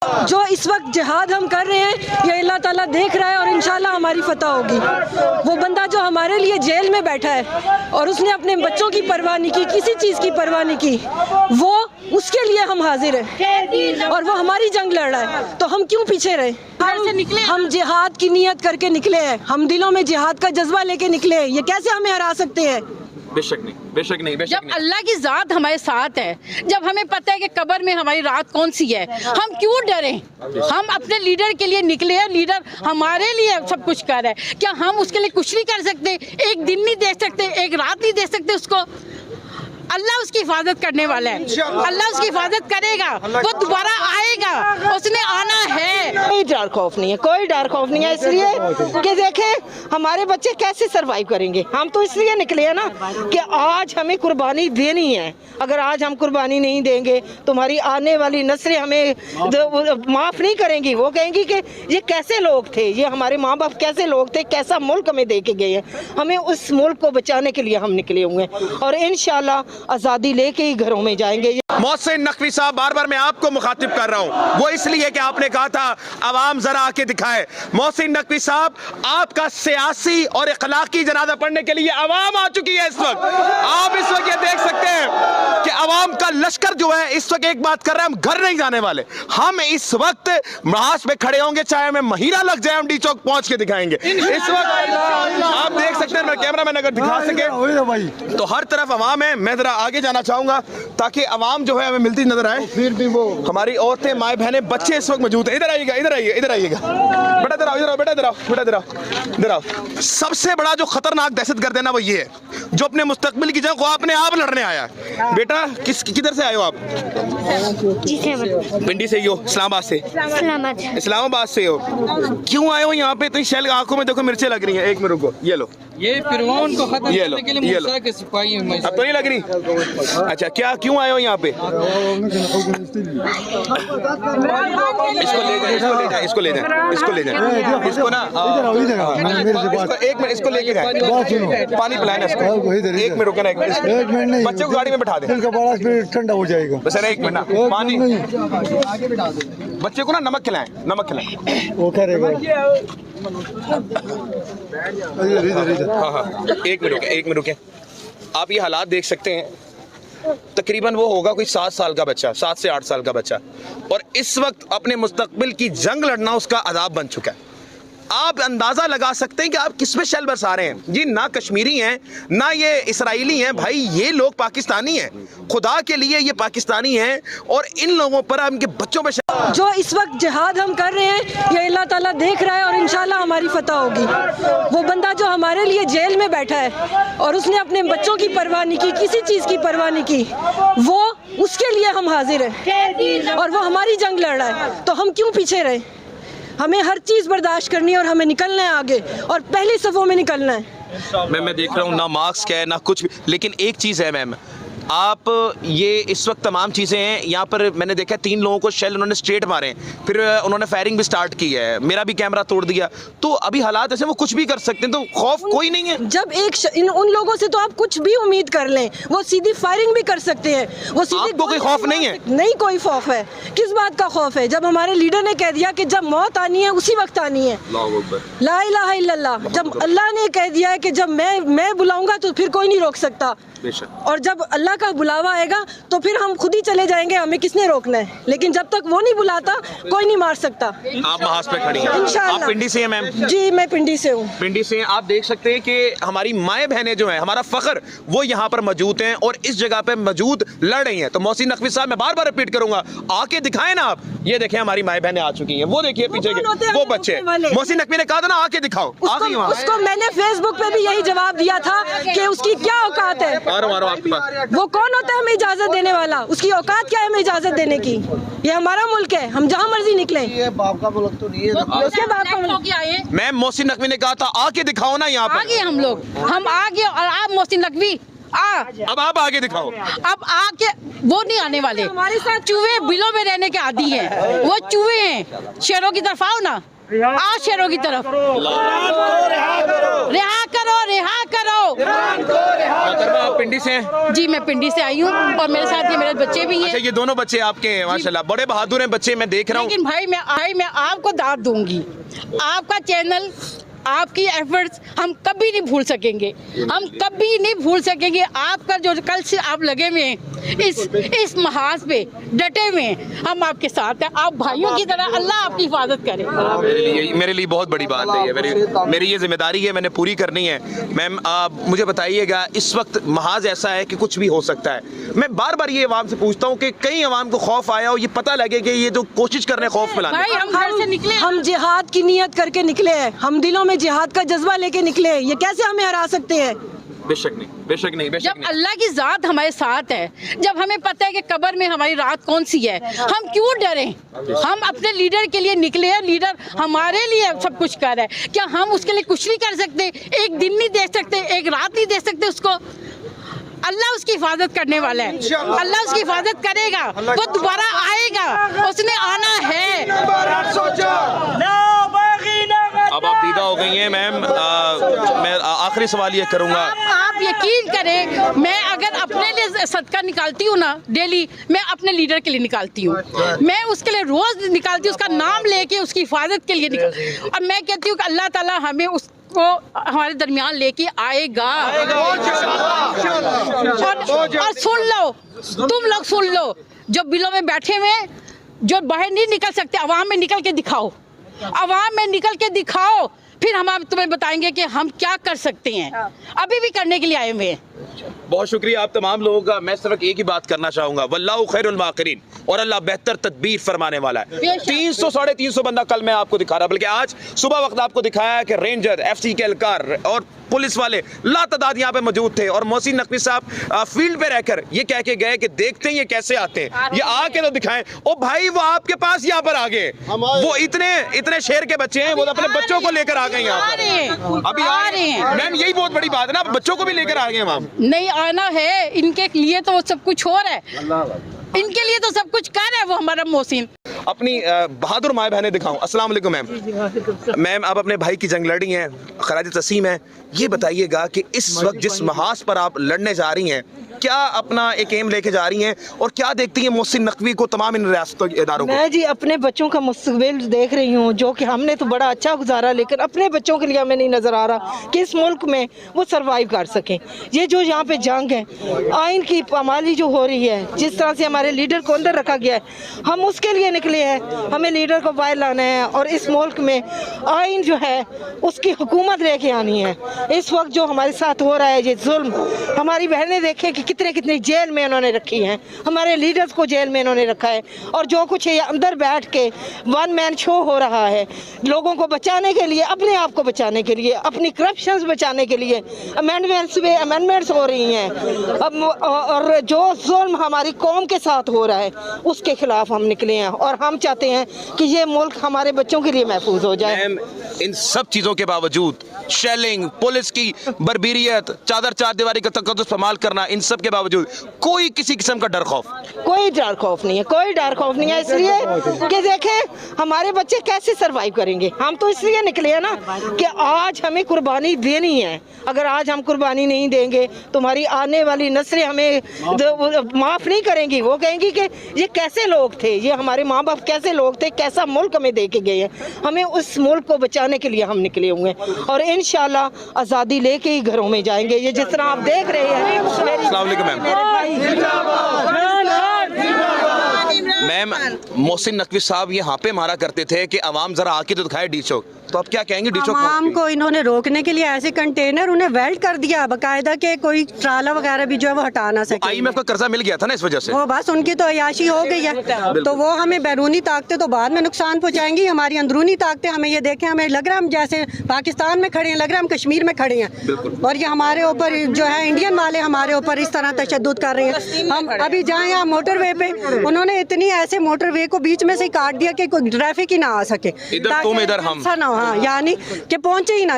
जो इस वक्त जिहाद हम कर रहे हैं ये अल्लाह ताला देख रहा है और इंशाल्लाह हमारी फतह होगी। वो बंदा जो हमारे लिए जेल में बैठा है और उसने अपने बच्चों की परवाह नहीं की, किसी चीज़ की परवाह नहीं की, वो उसके लिए हम हाजिर हैं और वो हमारी जंग लड़ रहा है, तो हम क्यों पीछे रहे? हम जिहाद की नियत करके निकले हैं, हम दिलों में जिहाद का जज्बा लेके निकले हैं, ये कैसे हमें हरा सकते हैं? बेशक नहीं, बेशक नहीं, बेशक जब नहीं। अल्लाह की ज़ात हमारे साथ है, जब हमें पता है कि कब्र में हमारी रात कौन सी है, हम क्यों डरें? हम अपने लीडर के लिए निकले हैं, लीडर हमारे लिए सब कुछ कर रहा है। क्या हम उसके लिए कुछ नहीं कर सकते? एक दिन नहीं दे सकते, एक रात नहीं दे सकते उसको? अल्लाह उसकी हिफाजत करने वाला है, अल्लाह उसकी हिफाजत करेगा, वो दोबारा आएगा, उसने आना है। कोई डर खौफ नहीं है, कोई डर खौफ नहीं है, इसलिए कि देखें हमारे बच्चे कैसे सरवाइव करेंगे। हम तो इसलिए निकले हैं ना कि आज हमें कुर्बानी देनी है। अगर आज हम कुर्बानी नहीं देंगे तो हमारी आने वाली नस्लें हमें माफ़ नहीं करेंगी। वो कहेंगी कि ये कैसे लोग थे, ये हमारे माँ बाप कैसे लोग थे, कैसा मुल्क हमें दे के गए हैं। हमें उस मुल्क को बचाने के लिए हम निकले हुए हैं और इंशाल्लाह आज़ादी लेके ही घरों में जाएंगे। मोहसिन नकवी साहब, बार बार मैं आपको मुखातिब कर रहा हूँ, वो इसलिए कि आपने कहा था अवाम जरा आके दिखाए। मोहसिन नकवी साहब, आपका सियासी और इखलाकी जनाजा पढ़ने के लिए अवाम आ चुकी है इस वक्त। आप इस वक्त ये देख सकते हैं कि अवाम का लश्कर जो है इस वक्त एक बात कर रहा है, हम घर नहीं जाने वाले। हम इस वक्त महाज पे खड़े होंगे, चाहे हमें महीना लग जाए, हम डी चौक पहुंच के दिखाएंगे। इस वक्त आप देख सकते हैं, मेरा कैमरा मैन अगर दिखा सके तो हर तरफ अवाम है। मैं जरा आगे जाना चाहूंगा ताकि अवाम जो है हमें मिलती नजर आए। फिर भी वो हमारी औरतें, माए बहनें, बच्चे इस वक्त मौजूद हैं। इधर आइएगा, इधर आइए, इधर आइएगा, बेटा इधर आओ, इधर आओ, बेटा इधर आओ, बेटा इधर आओ, इधर आओ। सबसे बड़ा जो खतरनाक दहशतगर्द है ना वो ये है जो अपने मुस्तकबिल की जंग को अपने आप लड़ने आया है। बेटा किधर से आए हो आप? पिंडी से ही हो? इस्लामाबाद से? इस्लामाबाद से हो। क्यों आए हो यहाँ पे? तो शैल आंखों में देखो मिर्चें लग रही हैं। एक मिनट रुको, ये लो, ये फिरौन को खत्म करने के लिए मूसा के सिपाही हैं। अब तो नहीं लग रही? अच्छा, क्या क्यों आए हो यहाँ पे? इसको ले जाए, इसको ले जाए, इसको ले जाए, इसको ले जाए, इसको ना एक मिनट, इसको लेके जाए, पानी पिलाना इसको। एक मिनट रुकना, एक मिनट, बच्चे को गाड़ी में बैठा दे, ठंडा हो जाएगा। बस एक मिनट ना, पानी, बच्चे को ना नमक खिलाएं, नमक खिलाएं। वो करेगा। हाँ हाँ, एक मिनट रुके। आप ये हालात देख सकते हैं, तकरीबन वो होगा कोई 7 साल का बच्चा, 7 से 8 साल का बच्चा, और इस वक्त अपने मुस्तकबिल की जंग लड़ना उसका अदाब बन चुका है। आप अंदाजा लगा सकते हैं कि आप किस में शैल बरसा रहे हैं। ये ना कश्मीरी हैं, ना ये इसराइली हैं, भाई ये लोग पाकिस्तानी हैं। खुदा के लिए ये पाकिस्तानी हैं और इन लोगों पर, इनके बच्चों पर जो इस वक्त जिहाद हम कर रहे हैं ये अल्लाह ताला देख रहा है और इंशाल्लाह हमारी फतह होगी। वो बंदा जो हमारे लिए जेल में बैठा है और उसने अपने बच्चों की परवाह नहीं की, किसी चीज़ की परवाह नहीं की, वो उसके लिए हम हाजिर हैं और वो हमारी जंग लड़ रहा है, तो हम क्यों पीछे रहे? हमें हर चीज़ बर्दाश्त करनी है और हमें निकलना है आगे और पहली सफ़ों में निकलना है। मैं देख रहा हूँ ना मास्क है ना कुछ, लेकिन एक चीज़ है मैम, आप ये इस वक्त तमाम चीज़ें हैं यहाँ पर। मैंने देखा 3 लोगों को शेल उन्होंने स्ट्रेट मारे, फिर उन्होंने फायरिंग भी स्टार्ट की है, मेरा भी कैमरा तोड़ दिया। तो अभी हालात ऐसे, वो कुछ भी कर सकते हैं, तो खौफ कोई नहीं है। जब उन लोगों से तो आप कुछ भी उम्मीद कर लें, वो सीधी फायरिंग भी कर सकते हैं, वो सीधे। आपको कोई खौफ नहीं है? नहीं, कोई खौफ है, किस बात का खौफ है? जब हमारे लीडर ने कह दिया कि जब मौत आनी है उसी वक्त आनी है, ला इलाहा इल्लल्लाह। जब अल्लाह ने कह दिया है कि जब मैं बुलाऊंगा तो फिर कोई नहीं रोक सकता, और जब अल्लाह का बुलावा आएगा तो फिर हम खुद ही चले जाएंगे, हमें किसने रोकना है? लेकिन जब तक वो नहीं बुलाता कोई नहीं मार सकता। आप महाज पे खड़ी हैं, आप पिंडी से हैं मैम? जी, मैं पिंडी से हूँ। पिंडी से हैं। आप देख सकते हैं कि हमारी माएँ बहनें जो हैं, हमारा फख्र, वो यहाँ पर मौजूद हैं और इस जगह पे मौजूद लड़ रही हैं। तो मोहसिन नकवी साहब, मैं बार बार रिपीट करूंगा, आके दिखाएं ना आप। ये देखें हमारी माएँ बहनें आ चुकी हैं, वो देखिए पीछे के वो बच्चे। मोहसिन नकवी ने कहा था ना आके दिखाओ, उसको मैंने फेसबुक पे भी यही जवाब दिया था कि उसकी क्या औकात है। वो कौन होता है हमें इजाजत देने वाला? उसकी औकात क्या है हमें इजाजत देने की? ये हमारा मुल्क है, हम जहाँ मर्जी निकले। ये बाप का मुल्क तो नहीं है। उसके बाप का मुल्क। मैम मोहसिन नकवी ने कहा था आके दिखाओ ना यहाँ पर। आगे हम आगे, और आप मोहसिन नकवी अब आप आगे दिखाओ। अब आके वो नहीं आने वाले, हमारे साथ चूहे बिलों में रहने के आदी हैं, वो चूहे हैं। शेरों की तरफ आओ ना, आओ शेरों की तरफ। रिहा करो, रिहा करो। मोहतरमा, आप पिंडी से हैं? जी मैं पिंडी से आई हूँ और मेरे साथ ये मेरे बच्चे भी अच्छा, हैं। ये दोनों बच्चे आपके हैं, माशाल्लाह, बड़े बहादुर हैं बच्चे, मैं देख रहा हूँ। लेकिन भाई मैं आपको दाद दूंगी, आपका चैनल, आपकी एफर्ट्स हम कभी नहीं भूल सकेंगे, हम कभी नहीं भूल सकेंगे। आपका जो कल से आप लगे हुए हैं इस महाज पे डटे हुए हैं, हम आपके साथ हैं। आप भाइयों की तरह, अल्लाह आपकी हिफाजत करे। मेरे लिए बहुत बड़ी बात है ये, मेरी ये जिम्मेदारी है, मैंने पूरी करनी है। मैम, मुझे बताइएगा, इस वक्त महाज ऐसा है कि कुछ भी हो सकता है। मैं बार बार ये अवाम से पूछता हूँ कि कई अवाम को खौफ आया और ये पता लगे कि ये जो कोशिश कर रहे हैं खौफ फैलाने भाई हम घर से निकले, हम जिहाद की नियत करके निकले हैं, हम दिलों में जिहाद का जज्बा लेके निकले हैं, ये कैसे हमें हरा सकते हैं? बेशक नहीं, बेशक नहीं, बेशक जब नहीं। अल्लाह की जात हमारे साथ है, जब हमें पता है कि कब्र में हमारी रात कौन सी है, हम क्यों डरें? हम अपने लीडर के लिए निकले हैं, लीडर हमारे लिए सब कुछ कर रहा है। क्या हम उसके लिए कुछ नहीं कर सकते? एक दिन नहीं दे सकते, एक रात नहीं दे सकते उसको? अल्लाह उसकी हिफाजत करने वाला है, अल्लाह उसकी हिफाजत करेगा, वो दोबारा आएगा, उसने आना है। अब आप दीदा हो गई हैं मैम, मैं आखिरी सवाल ये करूँगा। आप यकीन करें, मैं अगर अपने लिए सदका निकालती हूँ ना डेली, मैं अपने लीडर के लिए निकालती हूँ, मैं उसके लिए रोज निकालती हूँ, उसका नाम लेके उसकी हिफाजत के लिए निकालती हूँ। और मैं कहती हूँ कि अल्लाह ताला हमें उसको हमारे दरमियान लेके आएगा। और सुन लो, तुम लोग सुन लो, जो बिलों में बैठे हुए, जो बाहर नहीं निकल सकते, अवाम में निकल के दिखाओ, अवाम में निकल के दिखाओ, फिर हम आप तुम्हें बताएंगे कि हम क्या कर सकते हैं। अभी भी करने के लिए आए हुए हैं। बहुत शुक्रिया आप तमाम लोगों का। मैं सिर्फ एक ही बात करना चाहूंगा, वल्लाहु खैरुल माकिरीन, और अल्लाह बेहतर तदबीर फरमाने वाला है। 300 साढ़े 300 बंदा कल मैं आपको दिखा रहा, बल्कि आज सुबह वक्त आपको दिखाया कि रेंजर, FC के एहलकार और पुलिस वाले लातादाद यहाँ पे मौजूद थे। और मोहसिन नकवी साहब फील्ड पे रहकर ये कह के गए कि देखते हैं ये कैसे आते हैं, ये आके तो दिखाएं। ओ भाई, वो आपके पास यहाँ पर आ गए, वो इतने शेर के बच्चे हैं, वो अपने बच्चों को लेकर आ गए यहाँ पर। अभी आ रहे हैं मैम, यही बहुत बड़ी बात है ना, बच्चों को भी लेकर आ गए मैम। नहीं आना है, इनके लिए तो सब कुछ हो रहा है, इनके लिए तो सब कुछ कर रहा है वो हमारा मोहसिन। अपनी बहादुर माए बहनें दिखाऊं। अस्सलाम वालेकुम मैम। मैम, आप अपने भाई की जंग लड़ी हैं, खराज तस्लीम है। ये बताइएगा कि इस वक्त जिस महाज पर आप लड़ने जा रही हैं, क्या अपना एक एम लेके जा रही हैं और क्या देखती हैं मोहसिन नकवी को, तमाम इन रियासतों के इदारों को? मैं जी अपने बच्चों का मुस्तकबिल देख रही हूँ, जो कि हमने तो बड़ा अच्छा गुजारा, लेकिन अपने बच्चों के लिए हमें नहीं नज़र आ रहा कि इस मुल्क में वो सरवाइव कर सकें। ये जो यहाँ पे जंग है, आइन की पामाली जो हो रही है, जिस तरह से हमारे लीडर को अंदर रखा गया है, हम उसके लिए निकले हैं। हमें लीडर को बाहर लाना है और इस मुल्क में आइन जो है उसकी हुकूमत लेके आनी है। इस वक्त जो हमारे साथ हो रहा है ये जुल्म, हमारी बहनें देखें कि कितने कितने जेल में इन्होंने रखी हैं, हमारे लीडर्स को जेल में इन्होंने रखा है। और जो कुछ ये अंदर बैठ के वन मैन शो हो रहा है, लोगों को बचाने के लिए, अपने आप को बचाने के लिए, अपनी करप्शन बचाने के लिए अमेंडमेंट्स हो रही हैं। और जो जुल्म हमारी कौम के साथ हो रहा है उसके खिलाफ हम निकले हैं और हम चाहते हैं कि ये मुल्क हमारे बच्चों के लिए महफूज हो जाए। इन सब चीजों के बावजूद, शेलिंग, पुलिस की बर्बरियत, चादर चार दीवारी का तकद्दुस पमाल करना, इन सब के बावजूद कोई किसी किस्म का डर खौफ? कोई डर खौफ नहीं है, कोई डर खौफ नहीं है, इसलिए कि देखें हमारे बच्चे कैसे सरवाइव करेंगे। हम तो इसलिए निकले हैं ना कि आज हमें कुर्बानी देनी है। अगर आज हम कुर्बानी नहीं देंगे तो हमारी आने वाली नस्लें हमें माफ़ नहीं करेंगी। वो कहेंगी कि ये कैसे लोग थे, ये हमारे माँ बाप कैसे लोग थे, कैसा मुल्क हमें दे के गए हैं। हमें उस मुल्क को बचाने के लिए हम निकले हुए हैं और इंशाल्लाह आज़ादी लेके ही घरों में जाएंगे। ये जिस तरह आप देख रहे हैं। अस्सलाम वालेकुम मैम। मोहसिन नकवी साहब यहाँ पे मारा करते थे कि अवाम जरा आके तो दिखाए डी चौक, तो आप क्या कहेंगे? डी चौक आवाम को इन्होंने रोकने के लिए ऐसे कंटेनर उन्हें वेल्ड कर दिया बाकायदा के कोई ट्राला वगैरह भी जो है वो हटा ना सके। IMF का कर्जा मिल गया था ना इस वजह से, वो बस उनकी तो अयाशी हो गई है। तो वो हमें बैरूनी ताकतें तो बाद में नुकसान पहुंचाएंगी, हमारी अंदरूनी ताकतें हमें ये देखें, हमें लग रहा है हम जैसे पाकिस्तान में खड़े हैं, लग रहा है हम कश्मीर में खड़े हैं। और ये हमारे ऊपर जो है इंडियन वाले हमारे ऊपर इस तरह तशद्दुद कर रहे हैं। हम अभी जाएँ यहाँ मोटरवे पे, उन्होंने इतनी ऐसे मोटरवे को बीच में से काट दिया कि कोई ट्रैफिक ही ना आ सके, इधर तुम इधर हम ना, हाँ, यानी कि पहुंचे ही ना।